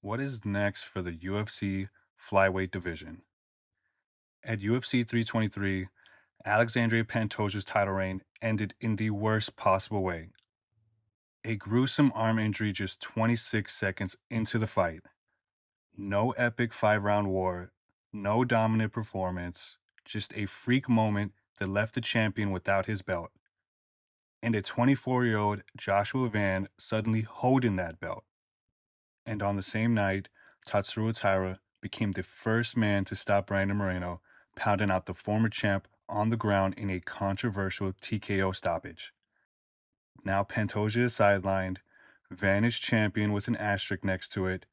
What is next for the UFC Flyweight division? At UFC 323, Alexandre Pantoja's title reign ended in the worst possible way. A gruesome arm injury just 26 seconds into the fight. No epic 5-round war, no dominant performance, just a freak moment that left the champion without his belt. And a 24-year-old Joshua Van suddenly holding that belt. And on the same night, Tatsuro Taira became the first man to stop Brandon Moreno, pounding out the former champ on the ground in a controversial TKO stoppage. Now Pantoja is sidelined, Van is champion with an asterisk next to it,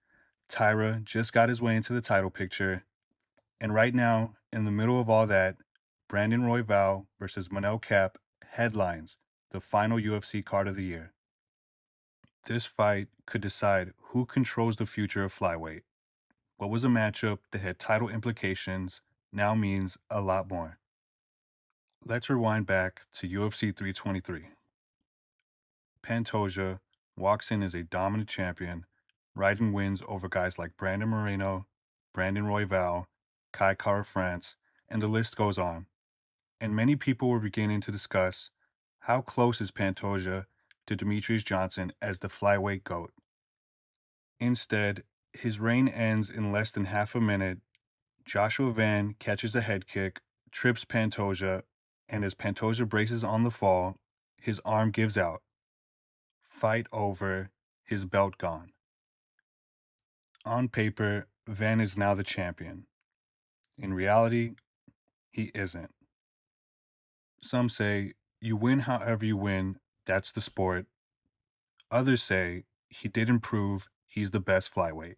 Taira just got his way into the title picture, and right now, in the middle of all that, Brandon Royval versus Manel Kape headlines the final UFC card of the year. This fight could decide who controls the future of flyweight. What was a matchup that had title implications now means a lot more. Let's rewind back to UFC 323. Pantoja walks in as a dominant champion, riding wins over guys like Brandon Moreno, Brandon Royval, Kai Kara France, and the list goes on. And many people were beginning to discuss how close is Pantoja to Demetrius Johnson as the flyweight GOAT. Instead, his reign ends in less than half a minute. Joshua Van catches a head kick, trips Pantoja, and as Pantoja braces on the fall, his arm gives out. Fight over, his belt gone. On paper, Van is now the champion. In reality, he isn't. Some say, you win however you win, that's the sport. Others say, he didn't prove he's the best flyweight.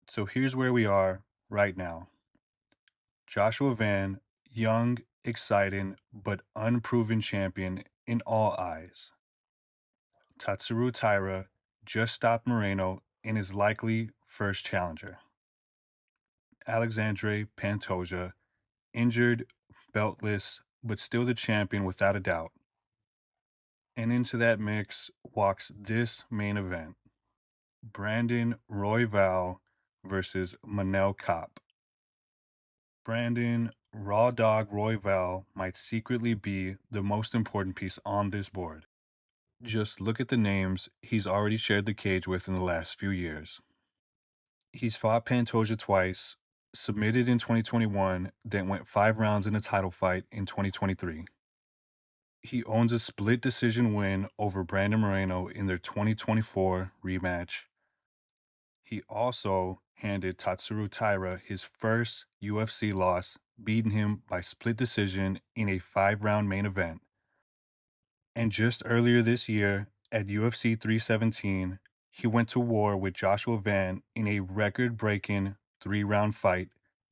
So here's where we are right now. Joshua Van, young, exciting, but unproven champion in all eyes. Tatsuro Taira just stopped Moreno in his likely first challenger. Alexandre Pantoja, injured, beltless, but still the champion without a doubt. And into that mix walks this main event. Brandon Royval versus Manel Kape. Brandon Raw Dog Royval might secretly be the most important piece on this board. Just look at the names he's already shared the cage with in the last few years. He's fought Pantoja twice, submitted in 2021, then went 5 rounds in a title fight in 2023. He owns a split decision win over Brandon Moreno in their 2024 rematch. He also handed Tatsuro Taira his first UFC loss, beating him by split decision in a 5-round main event. And just earlier this year, at UFC 317, he went to war with Joshua Van in a record-breaking 3-round fight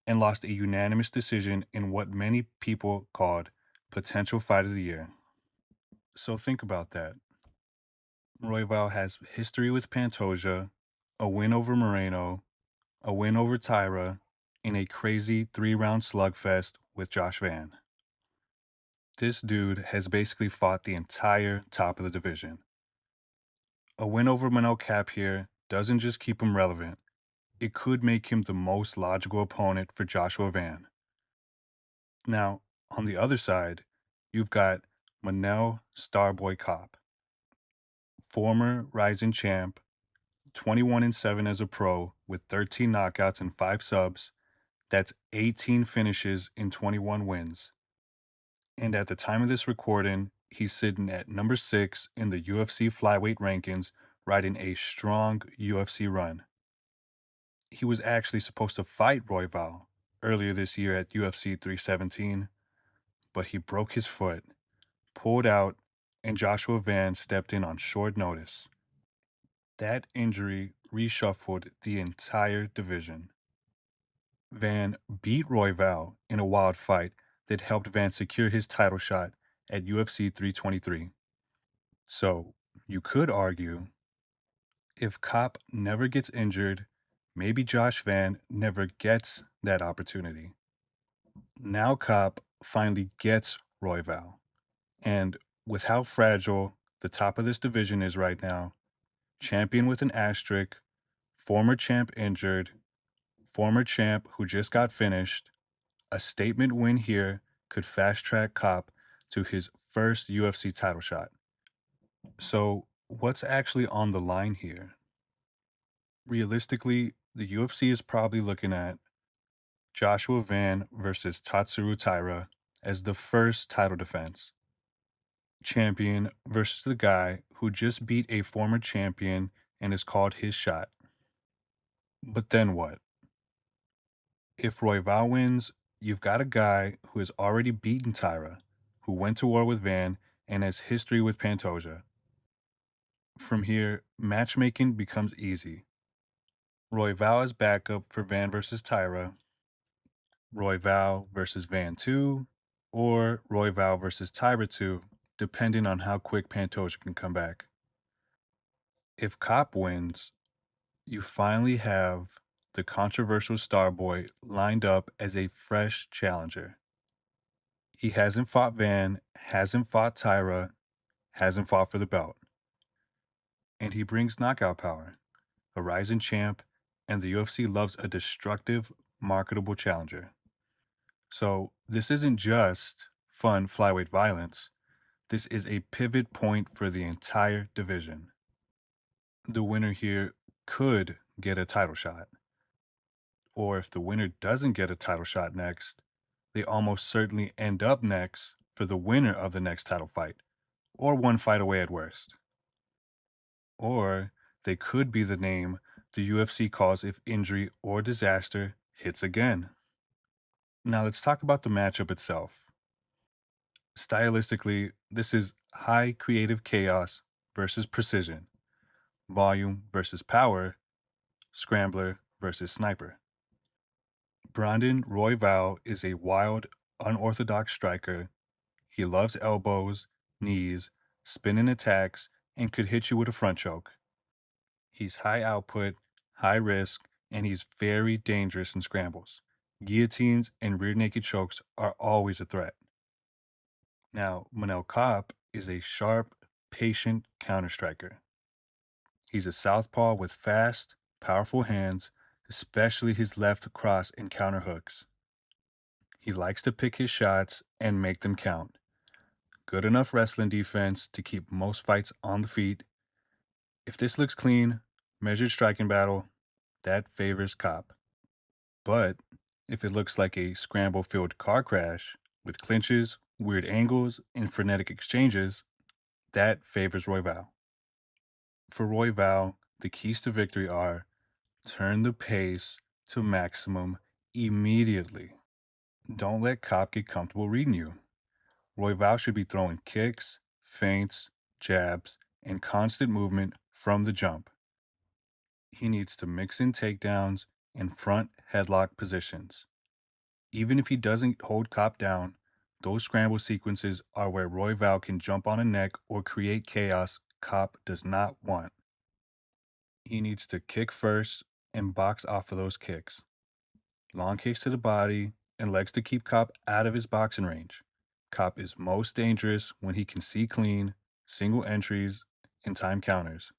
and lost a unanimous decision in what many people called potential fight of the year. So think about that. Royval has history with Pantoja, a win over Moreno, a win over Taira, in a crazy 3-round slugfest with Josh Van. This dude has basically fought the entire top of the division. A win over Manel Kape here doesn't just keep him relevant, it could make him the most logical opponent for Joshua Van. Now, on the other side, you've got Manel Starboy Kape, former rising champ, 21-7 as a pro with 13 knockouts and 5 subs. That's 18 finishes in 21 wins. And at the time of this recording, he's sitting at number 6 in the UFC flyweight rankings, riding a strong UFC run. He was actually supposed to fight Royval earlier this year at UFC 317, but he broke his foot, pulled out, and Joshua Van stepped in on short notice. That injury reshuffled the entire division. Van beat Royval in a wild fight that helped Van secure his title shot at UFC 323. So, you could argue, if Kape never gets injured, maybe Josh Van never gets that opportunity. Now Kape finally gets Royval. And with how fragile the top of this division is right now, champion with an asterisk, Former champ injured, former champ who just got finished. A statement win here could fast track Kape to his first UFC title shot. So, what's actually on the line here? Realistically, the UFC is probably looking at Joshua Van versus Tatsuro Taira as the first title defense. Champion versus the guy who just beat a former champion and is called his shot. But then what? If Royval wins, you've got a guy who has already beaten Taira, who went to war with Van and has history with Pantoja. From here, matchmaking becomes easy. Royval as backup for Van versus Taira, Royval versus Van 2, or Royval versus Taira 2, depending on how quick Pantoja can come back. If Kape wins, you finally have the controversial Starboy lined up as a fresh challenger. He hasn't fought Van, hasn't fought Taira, hasn't fought for the belt. And he brings knockout power, a rising champ, and the UFC loves a destructive, marketable challenger. So this isn't just fun flyweight violence. This is a pivot point for the entire division. The winner here could get a title shot. Or if the winner doesn't get a title shot next, they almost certainly end up next for the winner of the next title fight, or one fight away at worst. Or they could be the name the UFC calls if injury or disaster hits again. Now let's talk about the matchup itself. Stylistically, this is high creative chaos versus precision, volume versus power, scrambler versus sniper. Brandon Royval is a wild, unorthodox striker. He loves elbows, knees, spinning attacks, and could hit you with a front choke. He's high output, high risk, and he's very dangerous in scrambles. Guillotines and rear naked chokes are always a threat. Now, Manel Kape is a sharp, patient counter striker. He's a southpaw with fast, powerful hands, especially his left cross and counter hooks. He likes to pick his shots and make them count. Good enough wrestling defense to keep most fights on the feet. If this looks clean, measured striking battle, that favors Kape. But if it looks like a scramble-filled car crash with clinches, weird angles, and frenetic exchanges, that favors Royval. For Royval, the keys to victory are turn the pace to maximum immediately. Don't let Kape get comfortable reading you. Royval should be throwing kicks, feints, jabs, and constant movement from the jump. He needs to mix in takedowns and front headlock positions. Even if he doesn't hold Kape down, those scramble sequences are where Royval can jump on a neck or create chaos Kape does not want. He needs to kick first and box off of those kicks. Long kicks to the body and legs to keep Kape out of his boxing range. Kape is most dangerous when he can see clean, single entries, and time counters.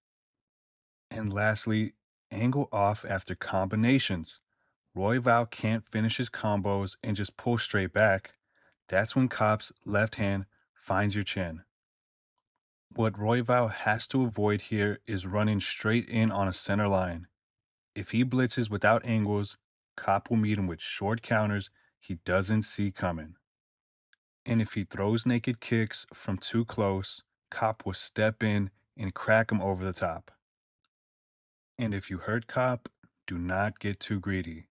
And lastly, angle off after combinations. Royval can't finish his combos and just pull straight back. That's when Kape's left hand finds your chin. What Royval has to avoid here is running straight in on a center line. If he blitzes without angles, Kape will meet him with short counters he doesn't see coming. And if he throws naked kicks from too close, Kape will step in and crack him over the top. And if you hurt Kape, do not get too greedy.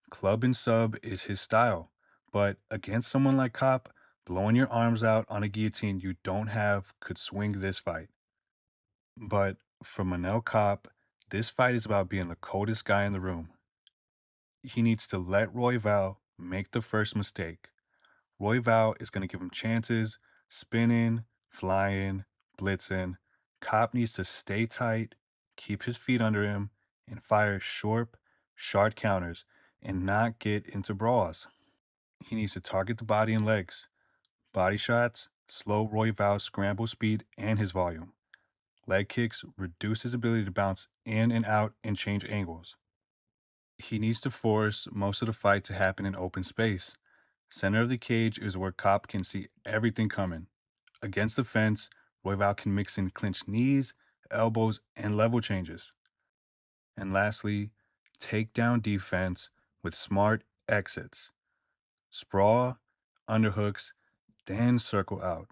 Club and sub is his style, but against someone like Kape, blowing your arms out on a guillotine you don't have could swing this fight. But for Manel Kape, this fight is about being the coldest guy in the room. He needs to let Royval make the first mistake. Royval is going to give him chances, spinning, flying, blitzing. Kape needs to stay tight, keep his feet under him, and fire short, sharp counters and not get into brawls. He needs to target the body and legs. Body shots, slow Royval's scramble speed and his volume. leg kicks reduce his ability to bounce in and out and change angles. He needs to force most of the fight to happen in open space. Center of the cage is where Kape can see everything coming. Against the fence, Royval can mix in clinch knees, elbows, and level changes. And lastly, takedown defense with smart exits. Sprawl, underhooks, then circle out.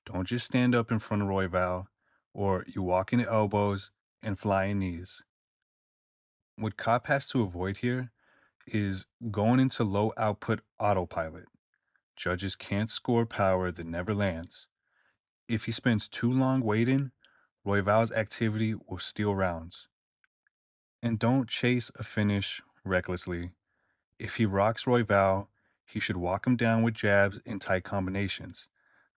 Don't just stand up in front of Royval, or you walk into elbows and flying knees. What Kape has to avoid here is going into low output autopilot. Judges can't score power that never lands. If he spends too long waiting, Royval's activity will steal rounds. And don't chase a finish recklessly. If he rocks Royval, he should walk him down with jabs and tight combinations,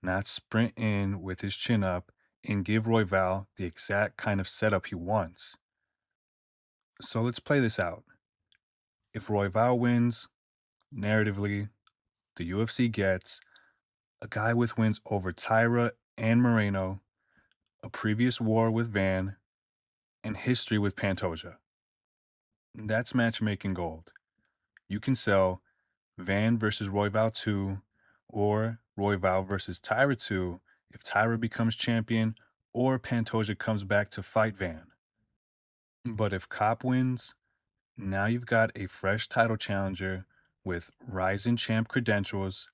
not sprint in with his chin up and give Royval the exact kind of setup he wants. So let's play this out. If Royval wins, narratively, the UFC gets a guy with wins over Tyra and Moreno, a previous war with Van, and history with Pantoja. That's matchmaking gold. You can sell Van versus Royval 2 or Royval versus Tyra 2 if Tyra becomes champion or Pantoja comes back to fight Van. But if Kape wins, now you've got a fresh title challenger with rising champ credentials,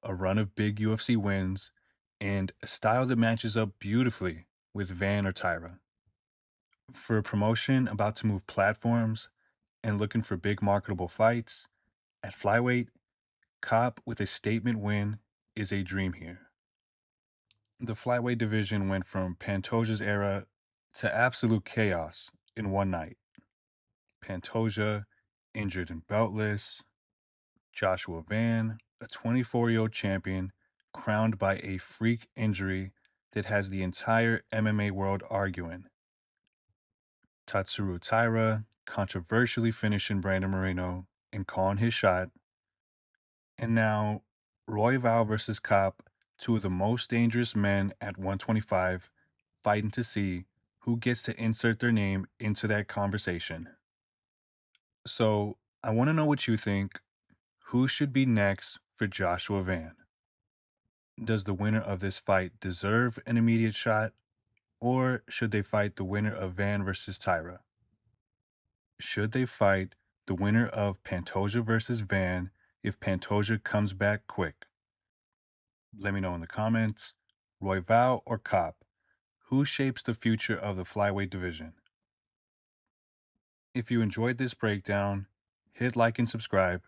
a run of big UFC wins, and a style that matches up beautifully with Van or Tyra. For a promotion about to move platforms and looking for big marketable fights, at Flyweight, Kape with a statement win is a dream here. The Flyweight division went from Pantoja's era to absolute chaos in one night. Pantoja, injured and beltless. Joshua Van, a 24-year-old champion, crowned by a freak injury that has the entire MMA world arguing. Tatsuro Taira, controversially finishing Brandon Moreno and calling his shot. And now, Royval versus Kape, two of the most dangerous men at 125, fighting to see who gets to insert their name into that conversation. So, I want to know what you think. Who should be next for Joshua Van? Does the winner of this fight deserve an immediate shot, or should they fight the winner of Van versus Tyra? Should they fight the winner of Pantoja versus Van if Pantoja comes back quick? Let me know in the comments. Royval or Kape? Who shapes the future of the flyweight division? If you enjoyed this breakdown, hit like and subscribe,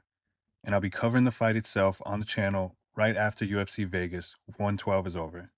and I'll be covering the fight itself on the channel right after UFC Vegas 112 is over.